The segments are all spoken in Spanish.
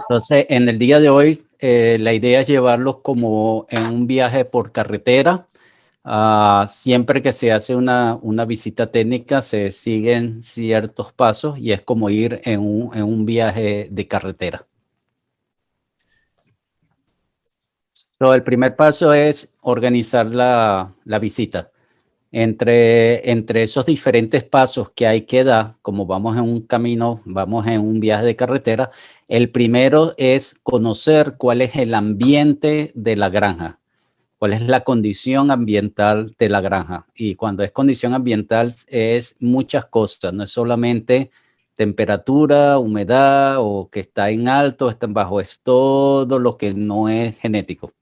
Entonces, en el día de hoy, la idea es llevarlos como en un viaje por carretera. Siempre que se hace una visita técnica, se siguen ciertos pasos y es como ir en un viaje de carretera. El primer paso es organizar la visita. Entre esos diferentes pasos que hay que dar, como vamos en un camino, vamos en un viaje de carretera, el primero es conocer cuál es el ambiente de la granja, cuál es la condición ambiental de la granja. Y cuando es condición ambiental es muchas cosas, no es solamente temperatura, humedad o que está en alto, está en bajo, es todo lo que no es genético.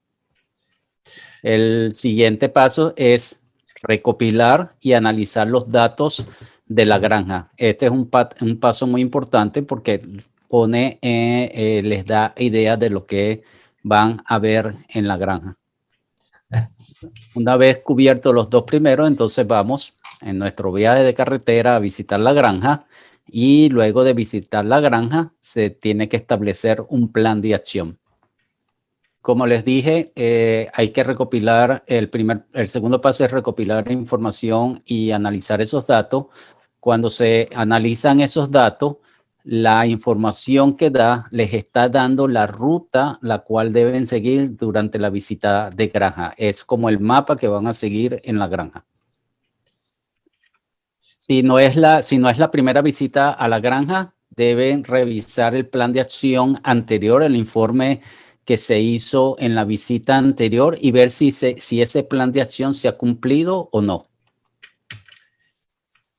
El siguiente paso es recopilar y analizar los datos de la granja. Este es un paso muy importante porque les da idea de lo que van a ver en la granja. Una vez cubiertos los dos primeros, entonces vamos en nuestro viaje de carretera a visitar la granja y luego de visitar la granja se tiene que establecer un plan de acción. Como les dije, hay que recopilar, el segundo paso es recopilar información y analizar esos datos. Cuando se analizan esos datos, la información que da les está dando la ruta la cual deben seguir durante la visita de granja. Es como el mapa que van a seguir en la granja. Si no es la primera visita a la granja, deben revisar el plan de acción anterior, el informe que se hizo en la visita anterior y ver si ese plan de acción se ha cumplido o no.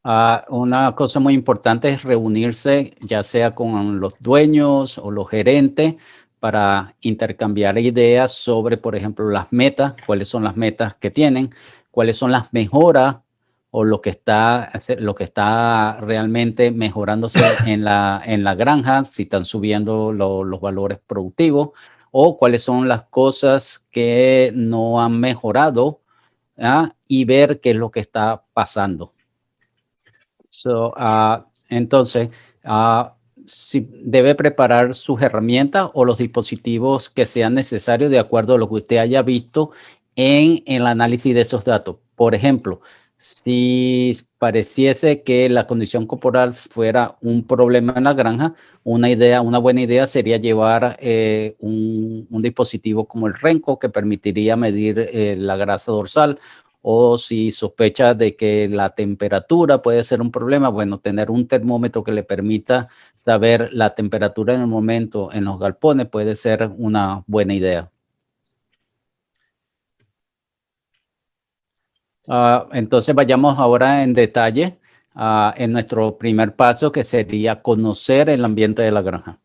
Una cosa muy importante es reunirse ya sea con los dueños o los gerentes para intercambiar ideas sobre, por ejemplo, las metas, cuáles son las metas que tienen, cuáles son las mejoras o lo que está realmente mejorándose en la granja, si están subiendo los valores productivos o cuáles son las cosas que no han mejorado, y ver qué es lo que está pasando. Entonces, si debe preparar sus herramientas o los dispositivos que sean necesarios de acuerdo a lo que usted haya visto en el análisis de esos datos. Por ejemplo, si pareciese que la condición corporal fuera un problema en la granja, una buena idea sería llevar un dispositivo como el Renco que permitiría medir la grasa dorsal. O si sospecha de que la temperatura puede ser un problema, bueno, tener un termómetro que le permita saber la temperatura en el momento en los galpones puede ser una buena idea. Entonces vayamos ahora en detalle en nuestro primer paso, que sería conocer el ambiente de la granja.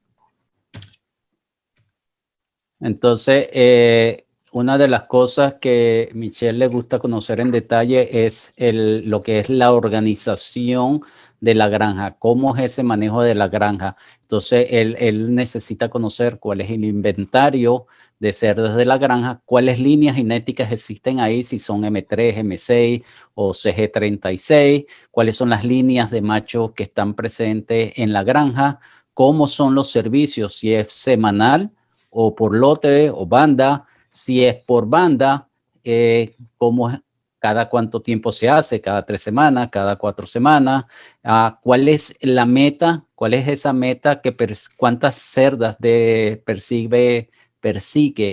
Entonces, una de las cosas que Michelle le gusta conocer en detalle es lo que es la organización de la granja, cómo es ese manejo de la granja. Entonces, él necesita conocer cuál es el inventario de cerdos de la granja, cuáles líneas genéticas existen ahí, si son M3, M6 o CG36, cuáles son las líneas de machos que están presentes en la granja, cómo son los servicios, si es semanal o por lote o banda. Si es por banda, cada cuánto tiempo se hace, cada 3 semanas, cada 4 semanas, cuál es la meta, cuál es esa meta, cuántas cerdas persigue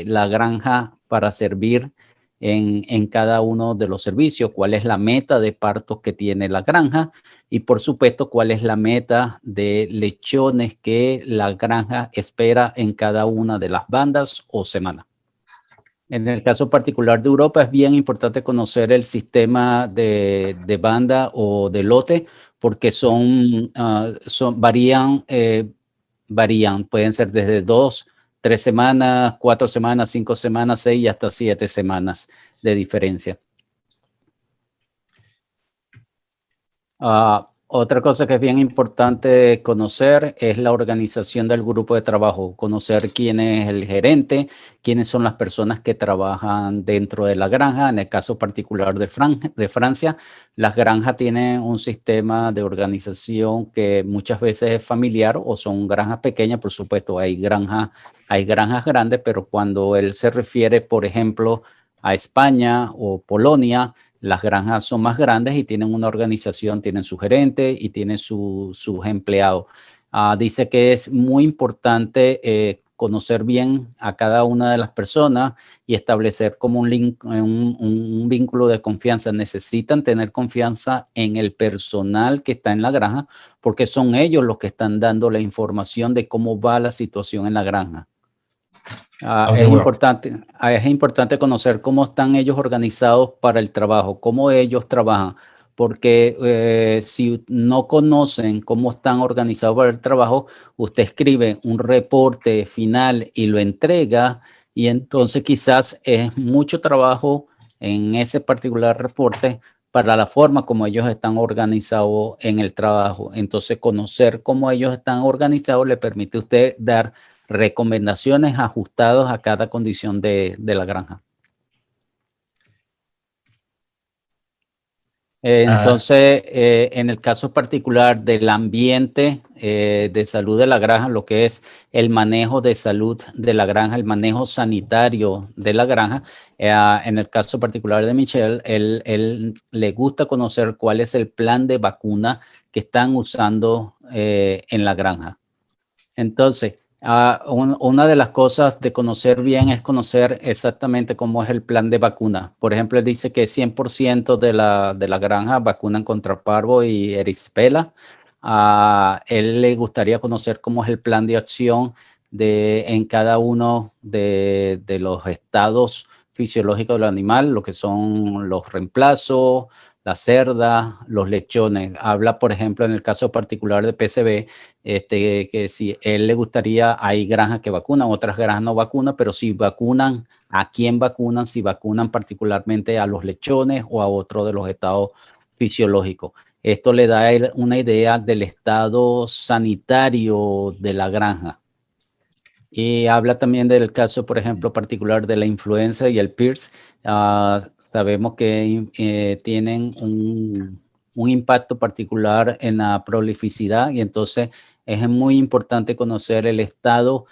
la granja para servir en cada uno de los servicios, cuál es la meta de partos que tiene la granja y por supuesto cuál es la meta de lechones que la granja espera en cada una de las bandas o semanas. En el caso particular de Europa es bien importante conocer el sistema de banda o de lote porque varían, pueden ser desde 2, 3 semanas, 4 semanas, 5 semanas, 6 y hasta 7 semanas de diferencia. Otra cosa que es bien importante conocer es la organización del grupo de trabajo, conocer quién es el gerente, quiénes son las personas que trabajan dentro de la granja. En el caso particular de Francia, las granjas tienen un sistema de organización que muchas veces es familiar o son granjas pequeñas. Por supuesto, hay granjas grandes, pero cuando él se refiere, por ejemplo, a España o Polonia, las granjas son más grandes y tienen una organización, tienen su gerente y tienen sus empleados. Dice que es muy importante conocer bien a cada una de las personas y establecer como un vínculo de confianza. Necesitan tener confianza en el personal que está en la granja porque son ellos los que están dando la información de cómo va la situación en la granja. Seguro. Es importante conocer cómo están ellos organizados para el trabajo, cómo ellos trabajan, porque si no conocen cómo están organizados para el trabajo, usted escribe un reporte final y lo entrega, y entonces quizás es mucho trabajo en ese particular reporte para la forma como ellos están organizados en el trabajo. Entonces, conocer cómo ellos están organizados le permite a usted dar recomendaciones ajustadas a cada condición de la granja. Ah, Entonces, en el caso particular del ambiente de salud de la granja, lo que es el manejo de salud de la granja, el manejo sanitario de la granja, en el caso particular de Michelle, él le gusta conocer cuál es el plan de vacuna que están usando en la granja. Entonces, una de las cosas de conocer bien es conocer exactamente cómo es el plan de vacuna. Por ejemplo, él dice que 100% de la granja vacunan contra parvo y erisipela. A él le gustaría conocer cómo es el plan de acción en cada uno de los estados fisiológicos del animal, lo que son los reemplazos, las cerdas, los lechones. Habla, por ejemplo, en el caso particular de PCB, que si él le gustaría, hay granjas que vacunan, otras granjas no vacunan, pero si vacunan, ¿a quién vacunan? Si vacunan particularmente a los lechones o a otro de los estados fisiológicos. Esto le da una idea del estado sanitario de la granja. Y habla también del caso, por ejemplo, particular de la influenza y el PIRS. Sabemos que tienen un impacto particular en la prolificidad y entonces es muy importante conocer el estado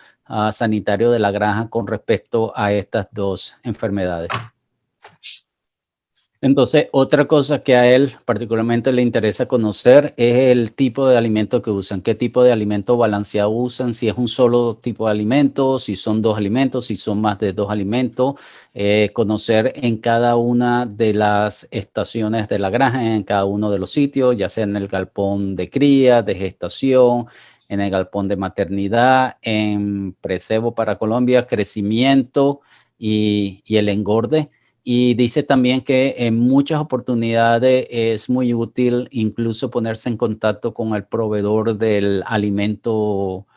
sanitario de la granja con respecto a estas dos enfermedades. Entonces, otra cosa que a él particularmente le interesa conocer es el tipo de alimento que usan, qué tipo de alimento balanceado usan, si es un solo tipo de alimento, si son dos alimentos, si son más de dos alimentos, conocer en cada una de las estaciones de la granja, en cada uno de los sitios, ya sea en el galpón de cría, de gestación, en el galpón de maternidad, en precebo para Colombia, crecimiento y el engorde. Y dice también que en muchas oportunidades es muy útil incluso ponerse en contacto con el proveedor del alimento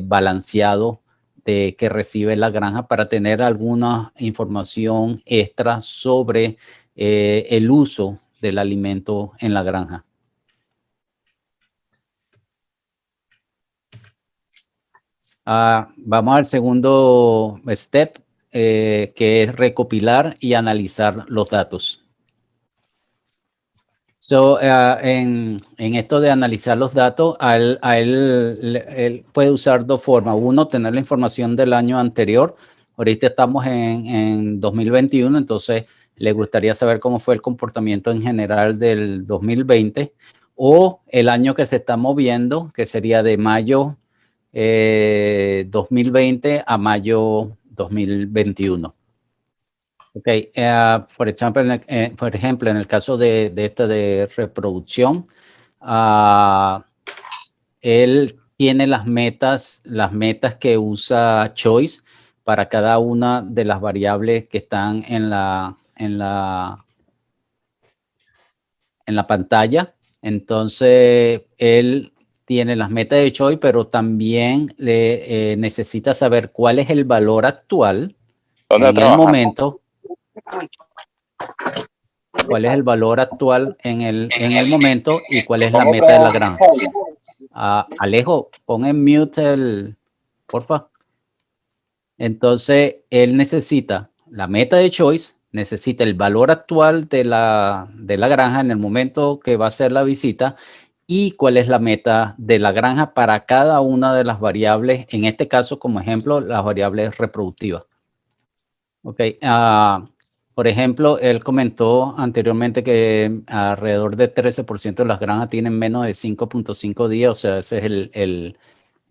balanceado que recibe la granja para tener alguna información extra sobre el uso del alimento en la granja. Vamos al segundo step, que es recopilar y analizar los datos. En esto de analizar los datos, él puede usar dos formas. Uno, tener la información del año anterior. Ahorita estamos en 2021, entonces le gustaría saber cómo fue el comportamiento en general del 2020 o el año que se está moviendo, que sería de mayo 2020 a mayo 2021. Ok, por ejemplo, en el caso de reproducción, él tiene las metas que usa Choice para cada una de las variables que están en la pantalla. Entonces, él tiene las metas de Choice, pero también necesita saber cuál es el valor actual ¿Dónde en el trabaja? momento. cuál es el valor actual en el momento y cuál es la meta de la granja. Alejo, pon en mute porfa. Entonces, él necesita la meta de choice, necesita el valor actual de la granja en el momento que va a hacer la visita y cuál es la meta de la granja para cada una de las variables, en este caso, como ejemplo, las variables reproductivas. Ok, por ejemplo, él comentó anteriormente que alrededor de 13% de las granjas tienen menos de 5.5 días, o sea, ese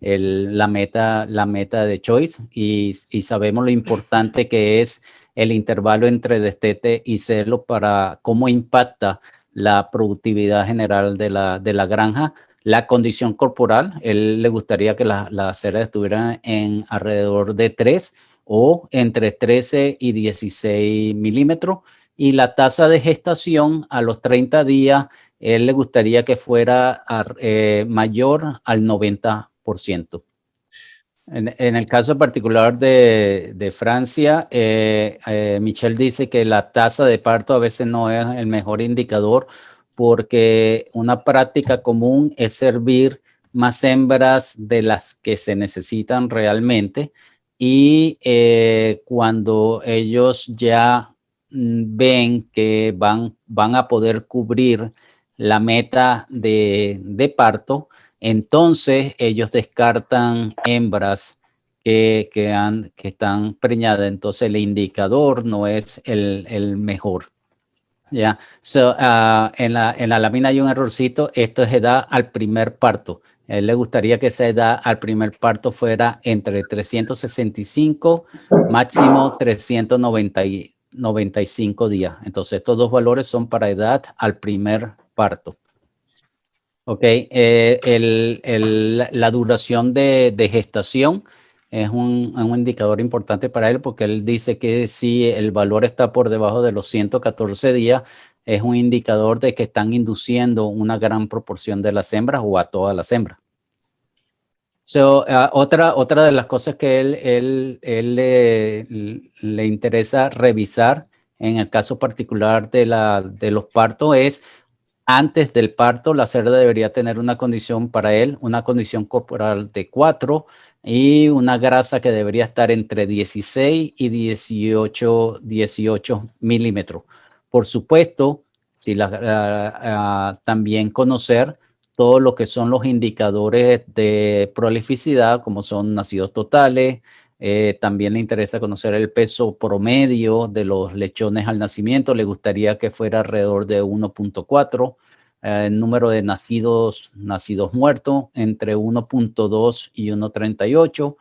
es la meta de choice y sabemos lo importante que es el intervalo entre destete y celo para cómo impacta la productividad general de la granja. La condición corporal, él le gustaría que las ceras estuvieran en alrededor de 3 o entre 13 y 16 milímetros y la tasa de gestación a los 30 días él le gustaría que fuera mayor al 90%. En el caso particular de Francia, Michelle dice que la tasa de parto a veces no es el mejor indicador porque una práctica común es servir más hembras de las que se necesitan realmente y cuando ellos ya ven que van a poder cubrir la meta de parto, entonces ellos descartan hembras que están preñadas. Entonces el indicador no es el mejor. ¿Ya? So, en la lámina hay un errorcito. Esto es edad al primer parto. A él le gustaría que esa edad al primer parto fuera entre 365, máximo 395 días. Entonces estos dos valores son para edad al primer parto. Ok, la duración de gestación es un indicador importante para él porque él dice que si el valor está por debajo de los 114 días, es un indicador de que están induciendo una gran proporción de las hembras o a todas las hembras. So, otra de las cosas que él le interesa revisar en el caso particular de los partos es antes del parto, la cerda debería tener una condición para él, una condición corporal de 4 y una grasa que debería estar entre 16 y 18 milímetros. Por supuesto, también conocer todo lo que son los indicadores de prolificidad, como son nacidos totales. También le interesa conocer el peso promedio de los lechones al nacimiento. Le gustaría que fuera alrededor de 1.4. El número de nacidos muertos entre 1.2 y 1.38.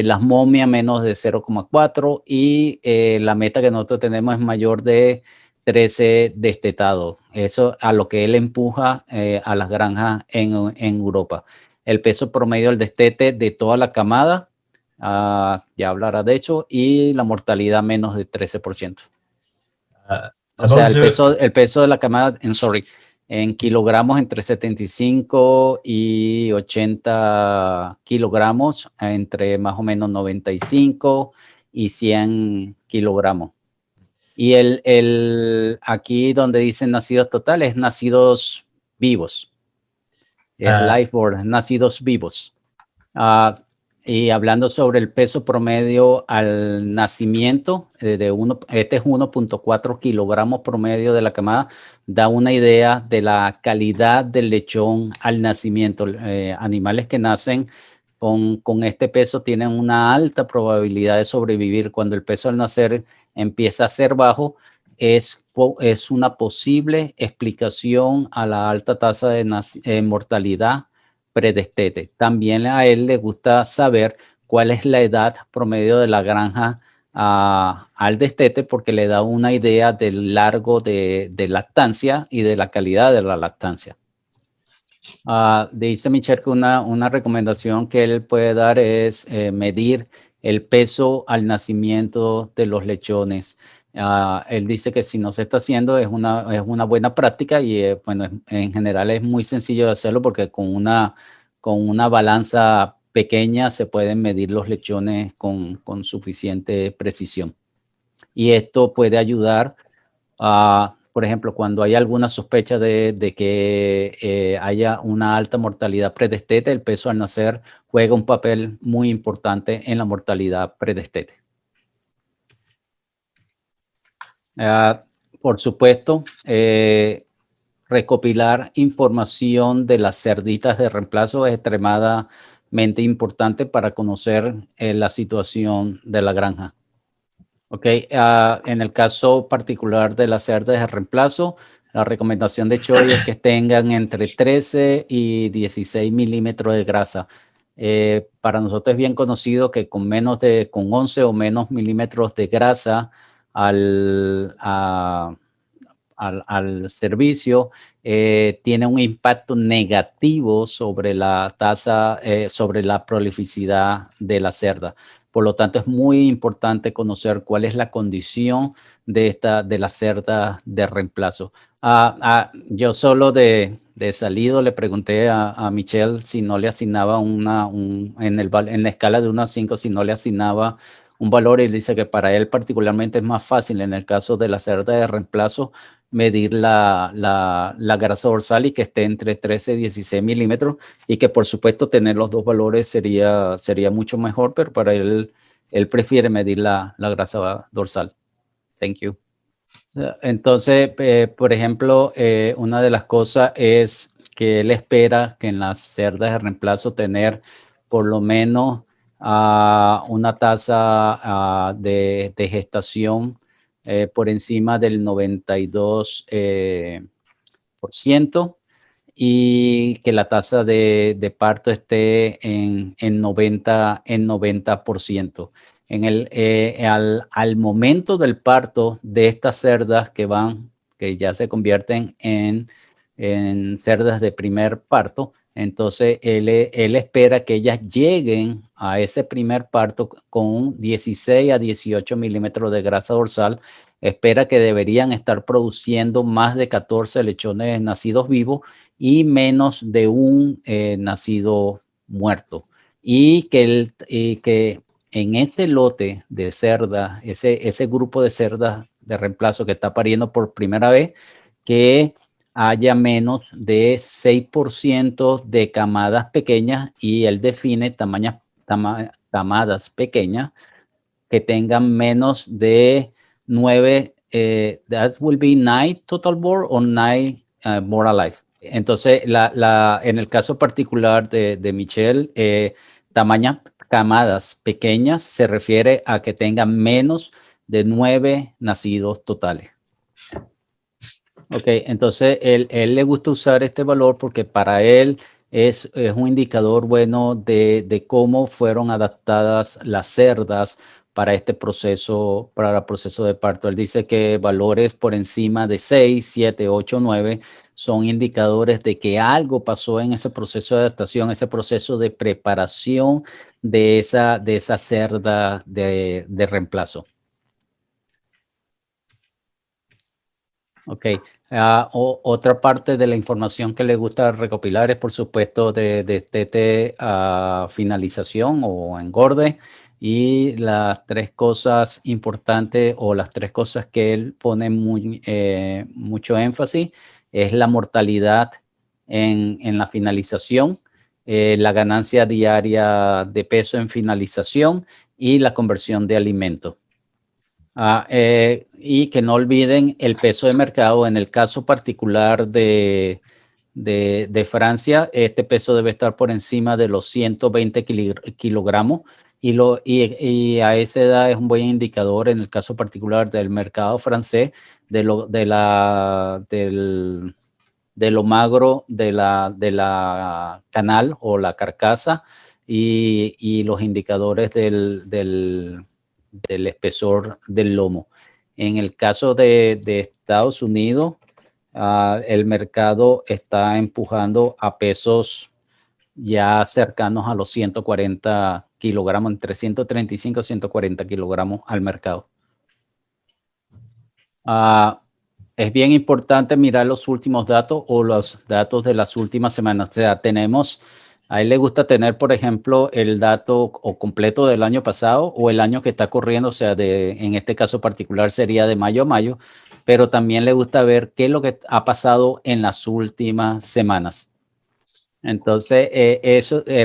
Las momias menos de 0.4 y la meta que nosotros tenemos es mayor de 13 destetados. Eso a lo que él empuja a las granjas en Europa. El peso promedio del destete de toda la camada, ya hablará de hecho, y la mortalidad menos de 13%. O sea, el peso de la camada, en kilogramos entre 75 y 80 kilogramos, entre más o menos 95 y 100 kilogramos. Y aquí donde dicen nacidos totales, nacidos vivos. Es live birth, nacidos vivos. Y hablando sobre el peso promedio al nacimiento, este es 1.4 kilogramos promedio de la camada, da una idea de la calidad del lechón al nacimiento. Animales que nacen con este peso tienen una alta probabilidad de sobrevivir. Cuando el peso al nacer empieza a ser bajo, es una posible explicación a la alta tasa de mortalidad predestete. También a él le gusta saber cuál es la edad promedio de la granja al destete porque le da una idea del largo de lactancia y de la calidad de la lactancia. Dice Michelle que una recomendación que él puede dar es medir el peso al nacimiento de los lechones. Él dice que si no se está haciendo es una buena práctica y bueno, en general es muy sencillo de hacerlo porque con una balanza pequeña se pueden medir los lechones con suficiente precisión. Y esto puede ayudar por ejemplo, cuando hay alguna sospecha de que haya una alta mortalidad predestete, el peso al nacer juega un papel muy importante en la mortalidad predestete. Por supuesto, recopilar información de las cerditas de reemplazo es extremadamente importante para conocer la situación de la granja. En el caso particular de las cerdas de reemplazo, la recomendación de Choi es que tengan entre 13 y 16 milímetros de grasa. Para nosotros es bien conocido que con 11 o menos milímetros de grasa al servicio tiene un impacto negativo sobre la tasa, sobre la prolificidad de la cerda. Por lo tanto, es muy importante conocer cuál es la condición de la cerda de reemplazo. Yo solo de salido le pregunté a Michelle si no le asignaba en la escala de 1 a 5, si no le asignaba un valor, y dice que para él particularmente es más fácil en el caso de la cerda de reemplazo medir la grasa dorsal y que esté entre 13 y 16 milímetros, y que por supuesto tener los dos valores sería mucho mejor, pero para él prefiere medir la grasa dorsal. Thank you. Entonces, por ejemplo, una de las cosas es que él espera que en las cerdas de reemplazo tener por lo menos una tasa de gestación por encima del 92%, y que la tasa de parto esté en 90%. Al momento del parto de estas cerdas que ya se convierten en cerdas de primer parto, entonces él espera que ellas lleguen a ese primer parto con 16 a 18 milímetros de grasa dorsal. Espera que deberían estar produciendo más de 14 lechones nacidos vivos y menos de un nacido muerto. Y que en ese lote de cerdas, ese grupo de cerdas de reemplazo que está pariendo por primera vez, que haya menos de 6% de camadas pequeñas, y él define camadas pequeñas que tengan menos de 9, that will be 9 total born or 9 born alive. Entonces, en el caso particular de Michelle, camadas pequeñas se refiere a que tengan menos de 9 nacidos totales. Entonces él le gusta usar este valor porque para él es un indicador bueno de cómo fueron adaptadas las cerdas para el proceso de parto. Él dice que valores por encima de 6, 7, 8, 9 son indicadores de que algo pasó en ese proceso de adaptación, ese proceso de preparación de esa cerda de reemplazo. Otra parte de la información que le gusta recopilar es, por supuesto, de tete a finalización o engorde. Y las tres cosas importantes, o las tres cosas que él pone mucho énfasis, es la mortalidad en la finalización, la ganancia diaria de peso en finalización y la conversión de alimento. Y que no olviden el peso de mercado. En el caso particular de Francia, este peso debe estar por encima de los 120 kilogramos, y a esa edad es un buen indicador, en el caso particular del mercado francés, de lo magro de la canal o la carcasa, y los indicadores del espesor del lomo. En el caso de Estados Unidos, el mercado está empujando a pesos ya cercanos a los 140 kilogramos, entre 135 y 140 kilogramos al mercado. Es bien importante mirar los últimos datos o los datos de las últimas semanas. O sea, tenemos A él le gusta tener, por ejemplo, el dato o completo del año pasado o el año que está corriendo, o sea, en este caso particular sería de mayo a mayo, pero también le gusta ver qué es lo que ha pasado en las últimas semanas. Entonces,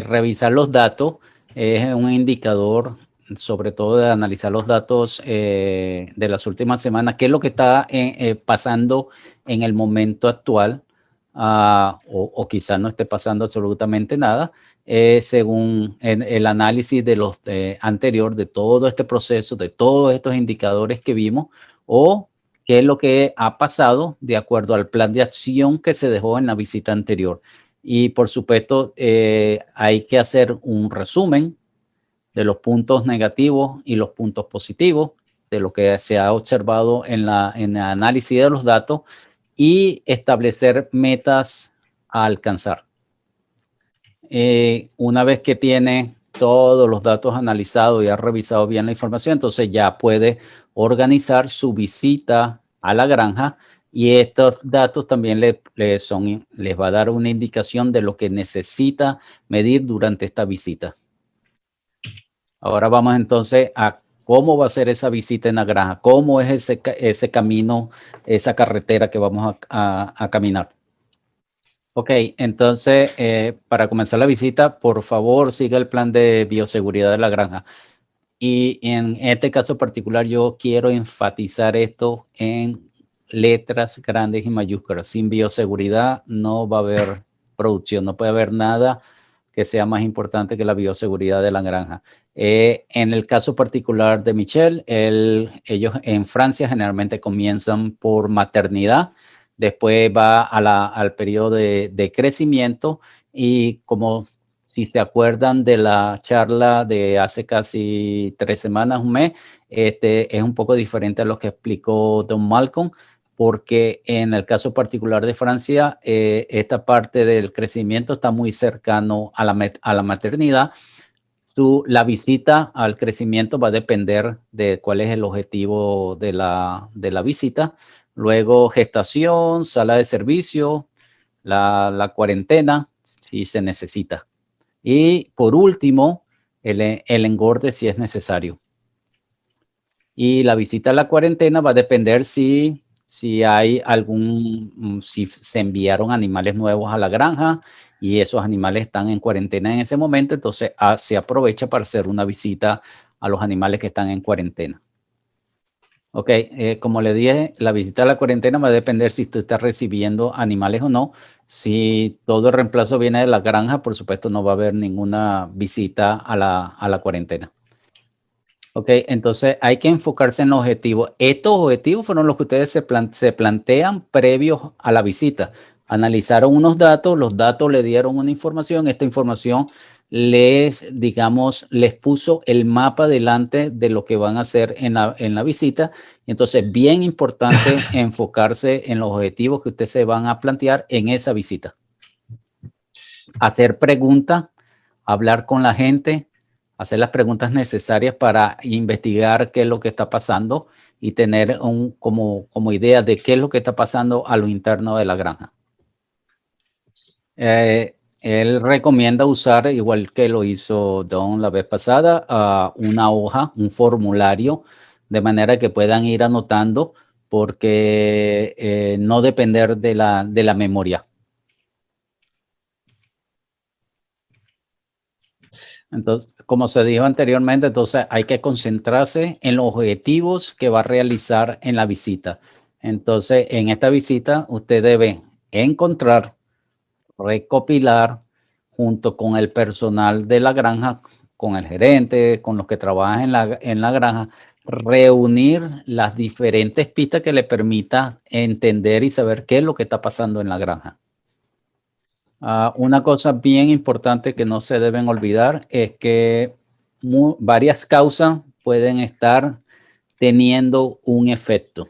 revisar los datos es un indicador, sobre todo de analizar los datos de las últimas semanas, qué es lo que está pasando en el momento actual, o quizás no esté pasando absolutamente nada, según el análisis de los anterior, de todo este proceso, de todos estos indicadores que vimos, o qué es lo que ha pasado de acuerdo al plan de acción que se dejó en la visita anterior. Y por supuesto, hay que hacer un resumen de los puntos negativos y los puntos positivos de lo que se ha observado en el análisis de los datos y establecer metas a alcanzar. Una vez que tiene todos los datos analizados y ha revisado bien la información, entonces ya puede organizar su visita a la granja. Y estos datos también les va a dar una indicación de lo que necesita medir durante esta visita. Ahora vamos entonces a cómo va a ser esa visita en la granja, cómo es ese camino, esa carretera que vamos a caminar. Ok, entonces para comenzar la visita, por favor siga el plan de bioseguridad de la granja. Y en este caso particular yo quiero enfatizar esto en letras grandes y mayúsculas. Sin bioseguridad no va a haber producción, no puede haber nada que sea más importante que la bioseguridad de la granja. En el caso particular de Michel, ellos en Francia generalmente comienzan por maternidad, después va al periodo de crecimiento y como si se acuerdan de la charla de hace casi 3 semanas, un mes, es un poco diferente a lo que explicó Don Malcolm, porque en el caso particular de Francia, esta parte del crecimiento está muy cercano a la maternidad. La visita al crecimiento va a depender de cuál es el objetivo de la visita. Luego, gestación, sala de servicio, la cuarentena, si se necesita. Y por último, el engorde si es necesario. Y la visita a la cuarentena va a depender si hay si se enviaron animales nuevos a la granja y esos animales están en cuarentena en ese momento, entonces se aprovecha para hacer una visita a los animales que están en cuarentena. Ok, como le dije, la visita a la cuarentena va a depender si usted está recibiendo animales o no. Si todo el reemplazo viene de la granja, por supuesto no va a haber ninguna visita a la cuarentena. Ok, entonces hay que enfocarse en los objetivos. Estos objetivos fueron los que ustedes se plantean previos a la visita. Analizaron unos datos, los datos le dieron una información, esta información les puso el mapa delante de lo que van a hacer en la visita. Entonces, bien importante enfocarse en los objetivos que ustedes se van a plantear en esa visita. Hacer preguntas, hablar con la gente, hacer las preguntas necesarias para investigar qué es lo que está pasando y tener como idea de qué es lo que está pasando a lo interno de la granja. Él recomienda usar, igual que lo hizo Don la vez pasada, una hoja, un formulario, de manera que puedan ir anotando, porque no depender de la memoria. Entonces, como se dijo anteriormente, entonces hay que concentrarse en los objetivos que va a realizar en la visita. Entonces, en esta visita, usted debe encontrar, recopilar, junto con el personal de la granja, con el gerente, con los que trabajan en la granja, reunir las diferentes pistas que le permita entender y saber qué es lo que está pasando en la granja. Una cosa bien importante que no se deben olvidar es que varias causas pueden estar teniendo un efecto.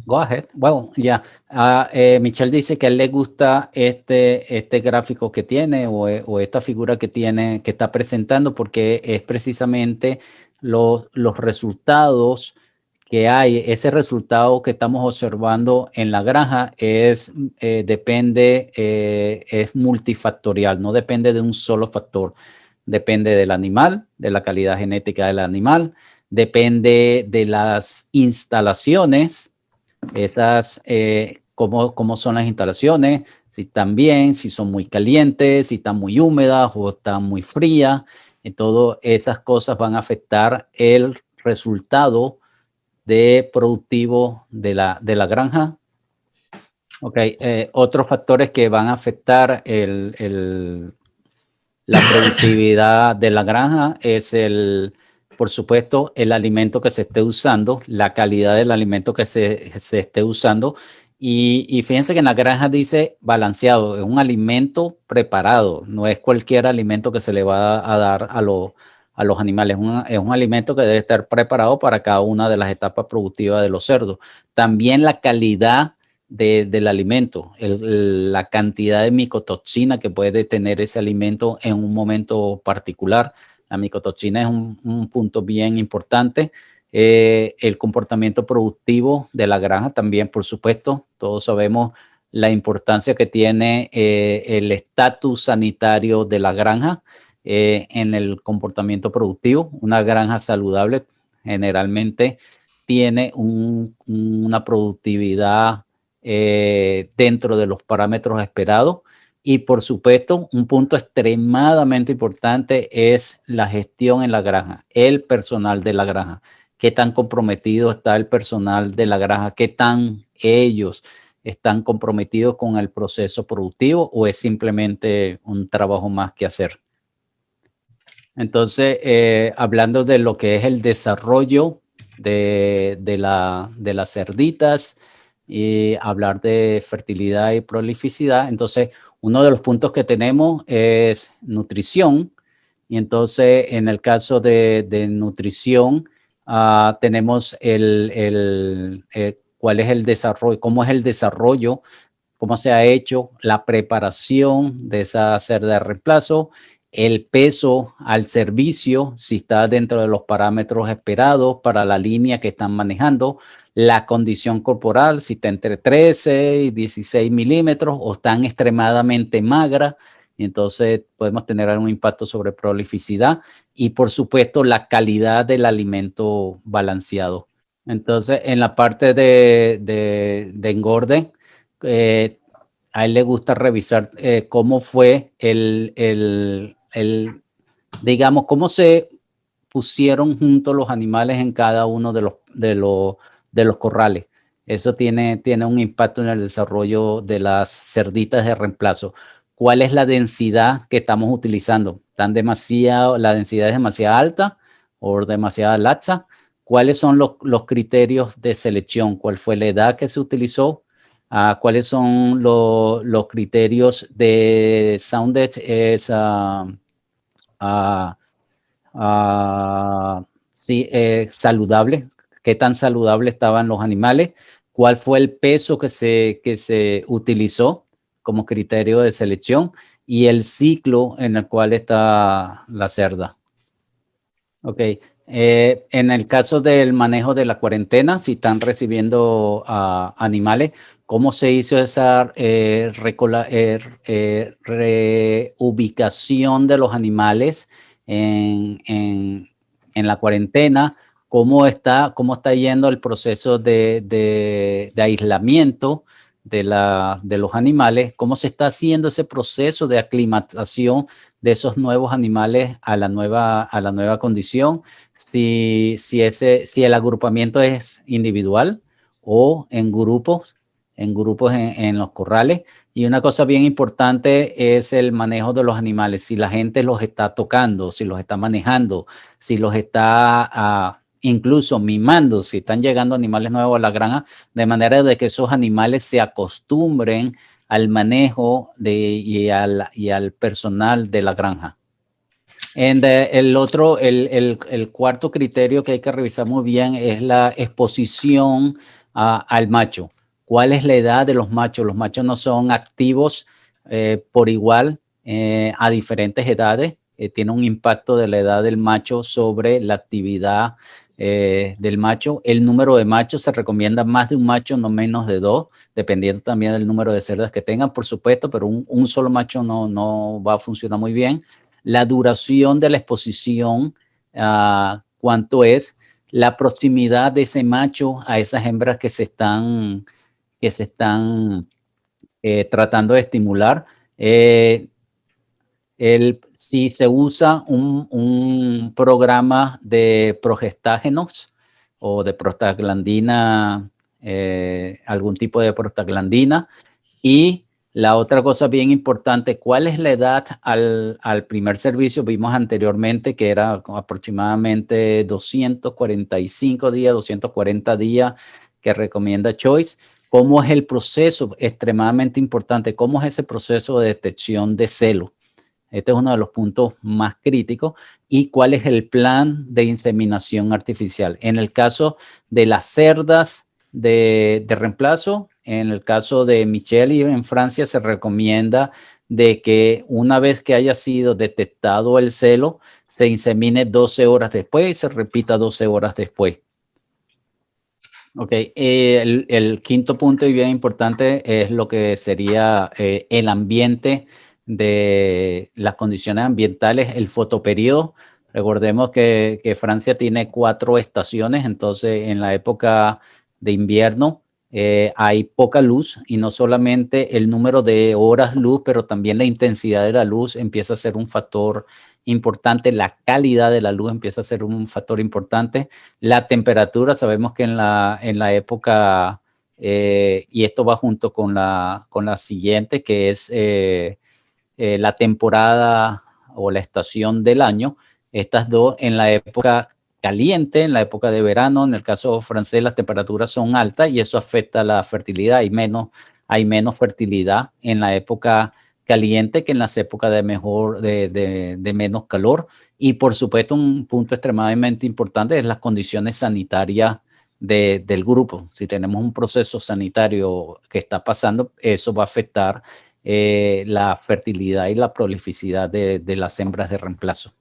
Go ahead. Well, yeah. Michelle dice que a él le gusta este gráfico que tiene o esta figura que tiene, que está presentando, porque es precisamente los resultados que hay, ese resultado que estamos observando en la granja es multifactorial, no depende de un solo factor. Depende del animal, de la calidad genética del animal, depende de las instalaciones, cómo son las instalaciones, si están bien, si son muy calientes, si están muy húmedas o están muy frías. Todas esas cosas van a afectar el resultado productivo de la granja. Ok, otros factores que van a afectar la productividad de la granja es por supuesto, el alimento que se esté usando, la calidad del alimento que se esté usando. Y fíjense que en la granja dice balanceado, es un alimento preparado, no es cualquier alimento que se le va a dar a los animales, es un alimento que debe estar preparado para cada una de las etapas productivas de los cerdos. También la calidad del alimento, la cantidad de micotoxina que puede tener ese alimento en un momento particular. La micotoxina es un punto bien importante. El comportamiento productivo de la granja también, por supuesto. Todos sabemos la importancia que tiene el estatus sanitario de la granja en el comportamiento productivo. Una granja saludable generalmente tiene una productividad dentro de los parámetros esperados. Y por supuesto, un punto extremadamente importante es la gestión en la granja, el personal de la granja. ¿Qué tan comprometido está el personal de la granja? ¿Qué tan ellos están comprometidos con el proceso productivo o es simplemente un trabajo más que hacer? Entonces, hablando de lo que es el desarrollo de las cerditas y hablar de fertilidad y prolificidad, entonces uno de los puntos que tenemos es nutrición. Y entonces, en el caso de nutrición, tenemos cuál es el desarrollo, cómo es el desarrollo, cómo se ha hecho la preparación de esa cerda de reemplazo, el peso al servicio, si está dentro de los parámetros esperados para la línea que están manejando, la condición corporal, si está entre 13 y 16 milímetros o están extremadamente magra, y entonces podemos tener algún impacto sobre prolificidad y por supuesto la calidad del alimento balanceado. Entonces en la parte de engorde, a él le gusta revisar cómo fue digamos, cómo se pusieron juntos los animales en cada uno de los corrales. Eso tiene un impacto en el desarrollo de las cerditas de reemplazo. ¿Cuál es la densidad que estamos utilizando? ¿La densidad es demasiado alta o demasiado laxa? ¿Cuáles son los criterios de selección? ¿Cuál fue la edad que se utilizó? ¿Cuáles son los criterios de Sounded? Sí, saludable. ¿Qué tan saludable estaban los animales? ¿Cuál fue el peso que se utilizó como criterio de selección? Y el ciclo en el cual está la cerda. Ok. En el caso del manejo de la cuarentena, si están recibiendo animales, ¿cómo se hizo esa reubicación de los animales en la cuarentena? ¿Cómo está yendo el proceso de aislamiento de los animales? ¿Cómo se está haciendo ese proceso de aclimatación de esos nuevos animales a la nueva condición? Si el agrupamiento es individual o en grupos en los corrales. Y una cosa bien importante es el manejo de los animales. Si la gente los está tocando, si los está manejando, si los está incluso mimando, si están llegando animales nuevos a la granja, de manera de que esos animales se acostumbren al manejo y al personal de la granja. El cuarto criterio que hay que revisar muy bien es la exposición al macho. ¿Cuál es la edad de los machos? Los machos no son activos por igual a diferentes edades. Tiene un impacto de la edad del macho sobre la actividad del macho. El número de machos se recomienda más de un macho, no menos de 2, dependiendo también del número de cerdas que tengan, por supuesto, pero un solo macho no va a funcionar muy bien. La duración de la exposición, cuánto es, la proximidad de ese macho a esas hembras que se están tratando de estimular. Si se usa un programa de progestágenos o de prostaglandina, algún tipo de prostaglandina. Y la otra cosa bien importante, ¿cuál es la edad al primer servicio? Vimos anteriormente que era aproximadamente 245 días, 240 días que recomienda Choice. ¿Cómo es el proceso? Extremadamente importante. ¿Cómo es ese proceso de detección de celo? Este es uno de los puntos más críticos. ¿Y cuál es el plan de inseminación artificial? En el caso de las cerdas de reemplazo, en el caso de Michelle y en Francia se recomienda de que una vez que haya sido detectado el celo, se insemine 12 horas después y se repita 12 horas después. Ok, el quinto punto y bien importante es lo que sería el ambiente de las condiciones ambientales, el fotoperiodo. Recordemos que Francia tiene 4 estaciones, entonces en la época de invierno hay poca luz y no solamente el número de horas luz, pero también la intensidad de la luz empieza a ser un factor importante, la calidad de la luz empieza a ser un factor importante. La temperatura, sabemos que en la época, y esto va junto con la siguiente, que es la temporada o la estación del año, estas dos en la época caliente, en la época de verano, en el caso francés las temperaturas son altas y eso afecta la fertilidad, hay menos fertilidad en la época caliente que en las épocas de menos calor. Y por supuesto un punto extremadamente importante es las condiciones sanitarias del grupo. Si tenemos un proceso sanitario que está pasando, eso va a afectar la fertilidad y la prolificidad de las hembras de reemplazo.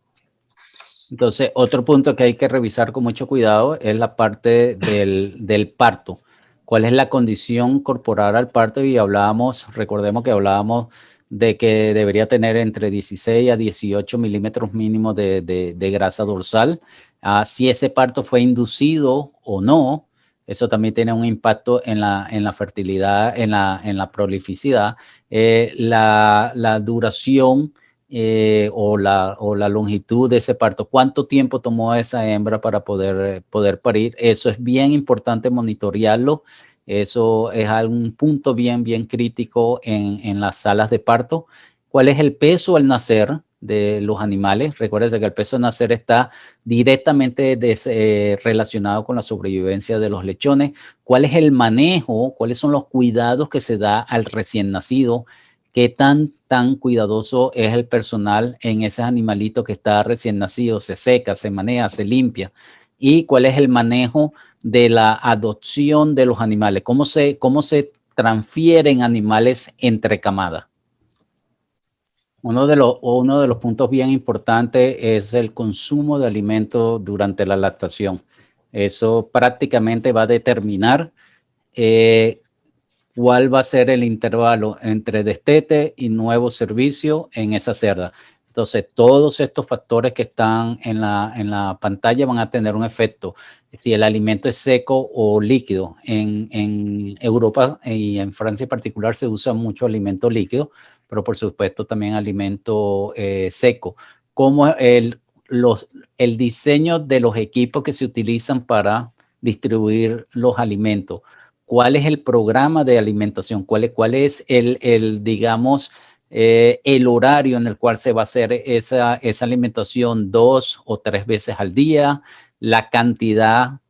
Entonces, otro punto que hay que revisar con mucho cuidado es la parte del parto. ¿Cuál es la condición corporal al parto? Y recordemos que hablábamos de que debería tener entre 16 a 18 milímetros mínimos de grasa dorsal. Si ese parto fue inducido o no, eso también tiene un impacto en la fertilidad, en la prolificidad. La duración o la longitud de ese parto, cuánto tiempo tomó a esa hembra para poder parir. Eso es bien importante monitorearlo. Eso es algún punto bien crítico en las salas de parto. ¿Cuál es el peso al nacer de los animales? Recuérdense que el peso al nacer está directamente relacionado con la sobrevivencia de los lechones. ¿Cuál es el manejo? ¿Cuáles son los cuidados que se da al recién nacido? ¿Qué tan cuidadoso es el personal en ese animalito que está recién nacido? Se seca, se maneja, se limpia. ¿Y cuál es el manejo de la adopción de los animales? ¿Cómo se transfieren animales entre camadas? Uno de los puntos bien importantes es el consumo de alimentos durante la lactación. Eso prácticamente va a determinar cuál va a ser el intervalo entre destete y nuevo servicio en esa cerda. Entonces, todos estos factores que están en la pantalla van a tener un efecto. Si el alimento es seco o líquido. En Europa y en Francia en particular se usa mucho alimento líquido, pero por supuesto también alimento seco. Como el diseño de los equipos que se utilizan para distribuir los alimentos. ¿Cuál es el programa de alimentación? ¿Cuál es digamos, el horario en el cual se va a hacer esa alimentación 2 o 3 veces al día? La cantidad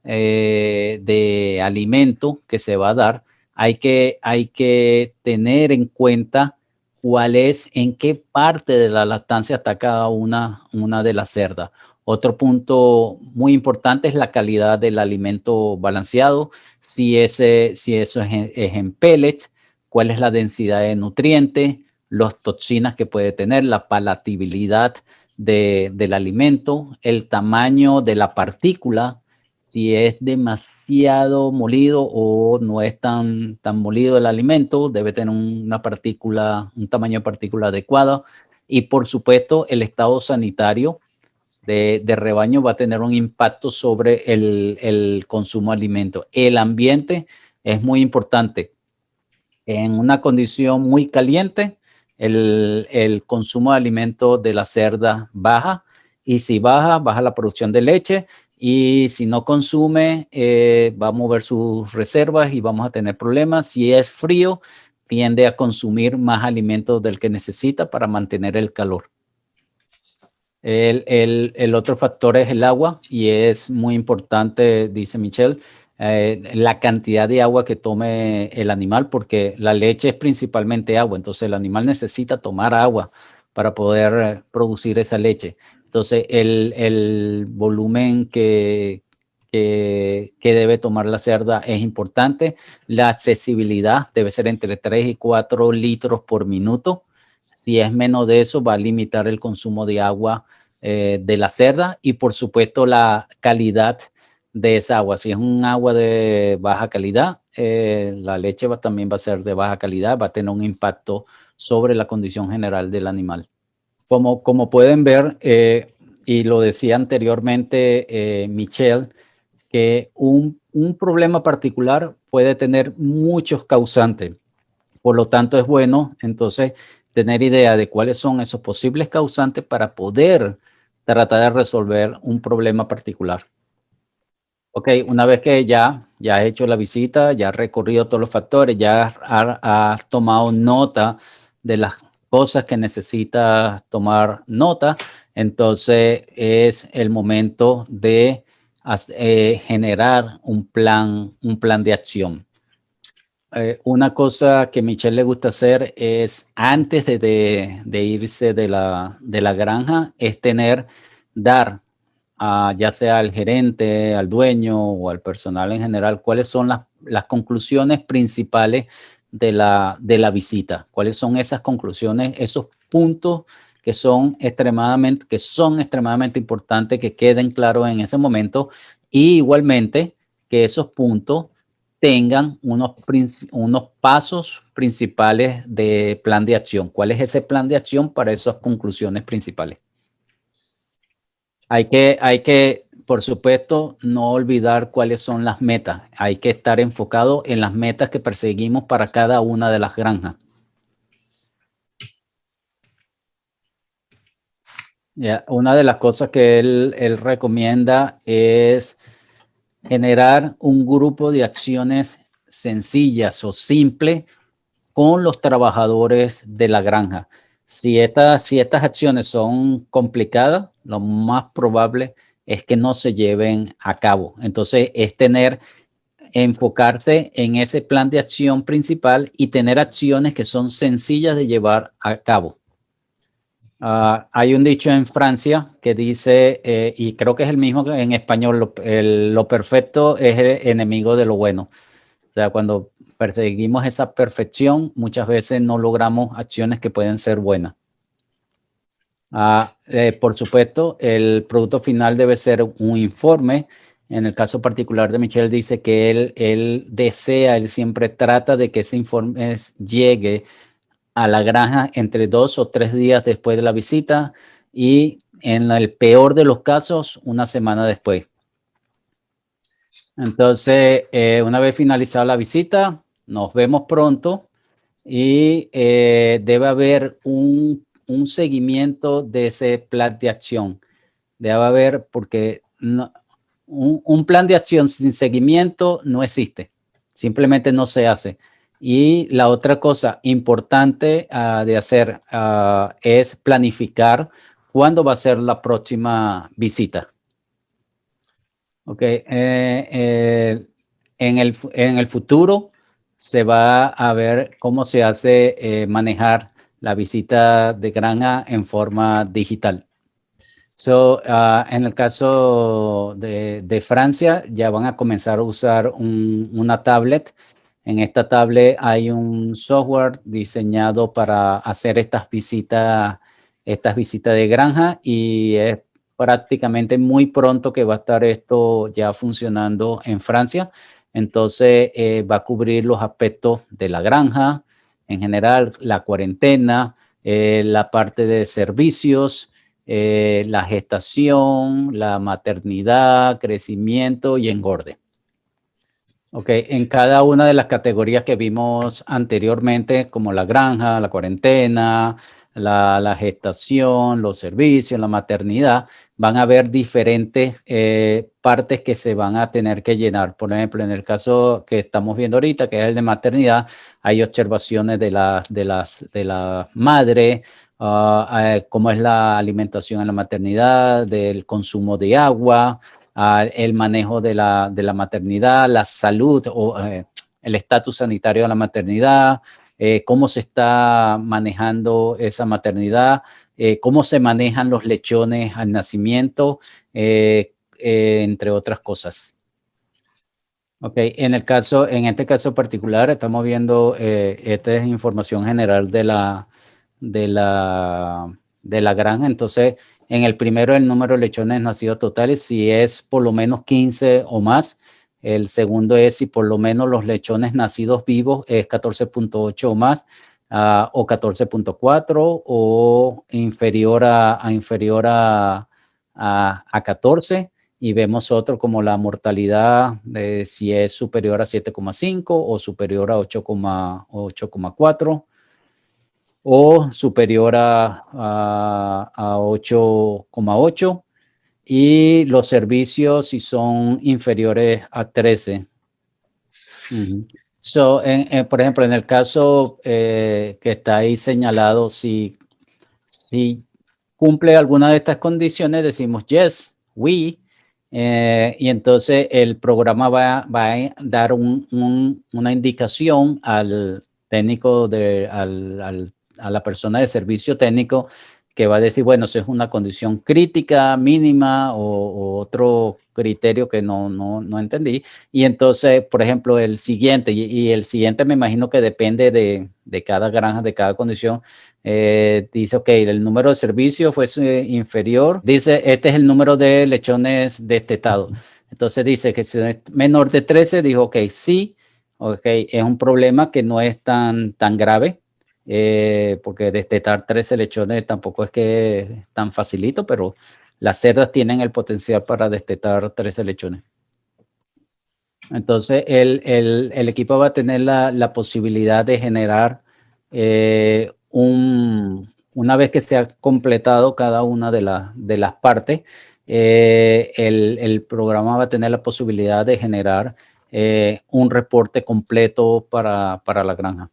de alimento que se va a dar. Hay que tener en cuenta en qué parte de la lactancia está cada una de las cerdas. Otro punto muy importante es la calidad del alimento balanceado. Si eso es en pellets, cuál es la densidad de nutrientes, las toxinas que puede tener, la palatabilidad del alimento, el tamaño de la partícula si es demasiado molido o no es tan molido el alimento, debe tener una partícula, un tamaño de partícula adecuado. Y por supuesto, el estado sanitario de rebaño va a tener un impacto sobre el consumo de alimentos. El ambiente es muy importante. En una condición muy caliente, el consumo de alimentos de la cerda baja, y si baja la producción de leche, y si no consume, va a mover sus reservas y vamos a tener problemas. Si es frío, tiende a consumir más alimentos del que necesita para mantener el calor. El otro factor es el agua, y es muy importante, dice Michelle, la cantidad de agua que tome el animal, porque la leche es principalmente agua, entonces el animal necesita tomar agua para poder producir esa leche. Entonces el volumen que debe tomar la cerda es importante. La accesibilidad debe ser entre 3 y 4 litros por minuto. Si es menos de eso, va a limitar el consumo de agua de la cerda, y por supuesto la calidad de esa agua. Si es un agua de baja calidad, la leche también va a ser de baja calidad, va a tener un impacto sobre la condición general del animal. Como pueden ver, y lo decía anteriormente Michelle, que un problema particular puede tener muchos causantes. Por lo tanto, es bueno entonces tener idea de cuáles son esos posibles causantes para poder tratar de resolver un problema particular. Ok, una vez que ya has hecho la visita, ya has recorrido todos los factores, ya has tomado nota de las cosas que necesitas tomar nota, entonces es el momento de generar un plan de acción. Una cosa que Michelle le gusta hacer es, antes de irse de la granja, es dar ya sea al gerente, al dueño o al personal en general, cuáles son las conclusiones principales de la visita. Cuáles son esas conclusiones, esos puntos que son extremadamente importantes que queden claros en ese momento, y igualmente que esos puntos tengan unos pasos principales de plan de acción. ¿Cuál es ese plan de acción para esas conclusiones principales? Hay que, por supuesto, no olvidar cuáles son las metas. Hay que estar enfocado en las metas que perseguimos para cada una de las granjas. Una de las cosas que él recomienda es generar un grupo de acciones sencillas o simples con los trabajadores de la granja. Si estas acciones son complicadas, lo más probable es que no se lleven a cabo. Entonces, es enfocarse en ese plan de acción principal y tener acciones que son sencillas de llevar a cabo. Hay un dicho en Francia que dice, y creo que es el mismo que en español, lo perfecto es el enemigo de lo bueno. O sea, cuando perseguimos esa perfección, muchas veces no logramos acciones que pueden ser buenas. Por supuesto, el producto final debe ser un informe. En el caso particular de Michelle, dice que él siempre trata de que ese informe llegue a la granja entre 2 o 3 días después de la visita, y en el peor de los casos, una semana después. Entonces, una vez finalizada la visita, nos vemos pronto, y debe haber un seguimiento de ese plan de acción. Debe haber, porque un plan de acción sin seguimiento no existe, simplemente no se hace. Y la otra cosa importante de hacer es planificar cuándo va a ser la próxima visita. Ok, en el futuro se va a ver cómo se hace manejar la visita de granja en forma digital. En el caso de Francia, ya van a comenzar a usar una tablet. En esta tablet hay un software diseñado para hacer estas visitas de granja, y es prácticamente muy pronto que va a estar esto ya funcionando en Francia. Entonces va a cubrir los aspectos de la granja, en general la cuarentena, la parte de servicios, la gestación, la maternidad, crecimiento y engorde. Ok, en cada una de las categorías que vimos anteriormente, como la granja, la cuarentena, la gestación, los servicios, la maternidad, van a haber diferentes partes que se van a tener que llenar. Por ejemplo, en el caso que estamos viendo ahorita, que es el de maternidad, hay observaciones de la madre, cómo es la alimentación en la maternidad, del consumo de agua, el manejo de la maternidad, la salud o el estatus sanitario de la maternidad, cómo se está manejando esa maternidad, cómo se manejan los lechones al nacimiento, entre otras cosas. Ok, en este caso particular estamos viendo, esta es información general de la granja. Entonces, en el primero el número de lechones nacidos totales, si es por lo menos 15 o más. El segundo es si por lo menos los lechones nacidos vivos es 14.8 o más, o 14.4 o inferior a 14. Y vemos otro como la mortalidad de si es superior a 7,5 o superior a 8,4 o superior a 8,8, y los servicios si son inferiores a 13. So, por ejemplo, en el caso que está ahí señalado, si cumple alguna de estas condiciones, decimos yes, we, y entonces el programa va a dar una indicación al técnico, a la persona de servicio técnico, que va a decir, bueno, eso es una condición crítica, mínima o otro criterio que no entendí. Y entonces, por ejemplo, el siguiente, y el siguiente me imagino que depende de cada granja, de cada condición. Dice, ok, el número de servicio fue inferior. Dice, este es el número de lechones destetados. Entonces dice que si es menor de 13, dijo, ok, sí, ok, es un problema que no es tan grave. Porque destetar 13 lechones tampoco es que es tan facilito, pero las cerdas tienen el potencial para destetar 13 lechones. Entonces, el equipo va a tener la posibilidad de generar, una vez que se ha completado cada una de las partes, el programa va a tener la posibilidad de generar un reporte completo para la granja.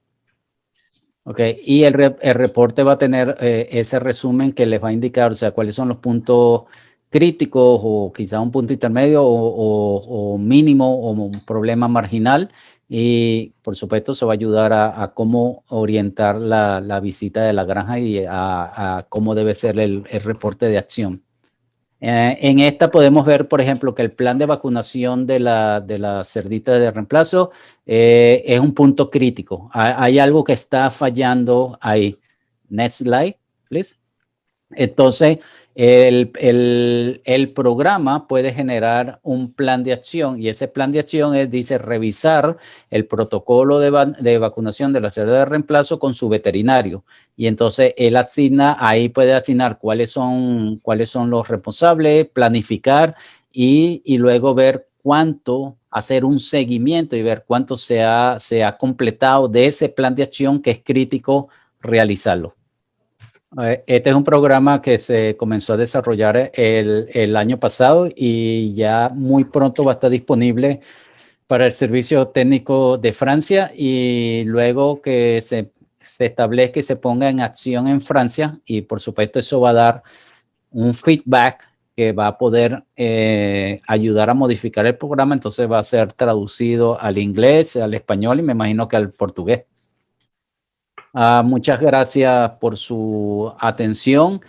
Ok, y el reporte va a tener ese resumen que les va a indicar, o sea, cuáles son los puntos críticos o quizá un punto intermedio o mínimo o un problema marginal, y por supuesto se va a ayudar a cómo orientar la visita de la granja y a cómo debe ser el reporte de acción. En esta podemos ver, por ejemplo, que el plan de vacunación de la cerdita de reemplazo es un punto crítico. Hay algo que está fallando ahí. Next slide, please. Entonces, el programa puede generar un plan de acción, y ese plan de acción dice revisar el protocolo de vacunación de la cerda de reemplazo con su veterinario. Y entonces él ahí puede asignar cuáles son los responsables, planificar y luego ver hacer un seguimiento y ver cuánto se ha completado de ese plan de acción que es crítico realizarlo. Este es un programa que se comenzó a desarrollar el año pasado y ya muy pronto va a estar disponible para el servicio técnico de Francia, y luego que se establezca y se ponga en acción en Francia, y por supuesto eso va a dar un feedback que va a poder ayudar a modificar el programa. Entonces va a ser traducido al inglés, al español y me imagino que al portugués. Muchas gracias por su atención.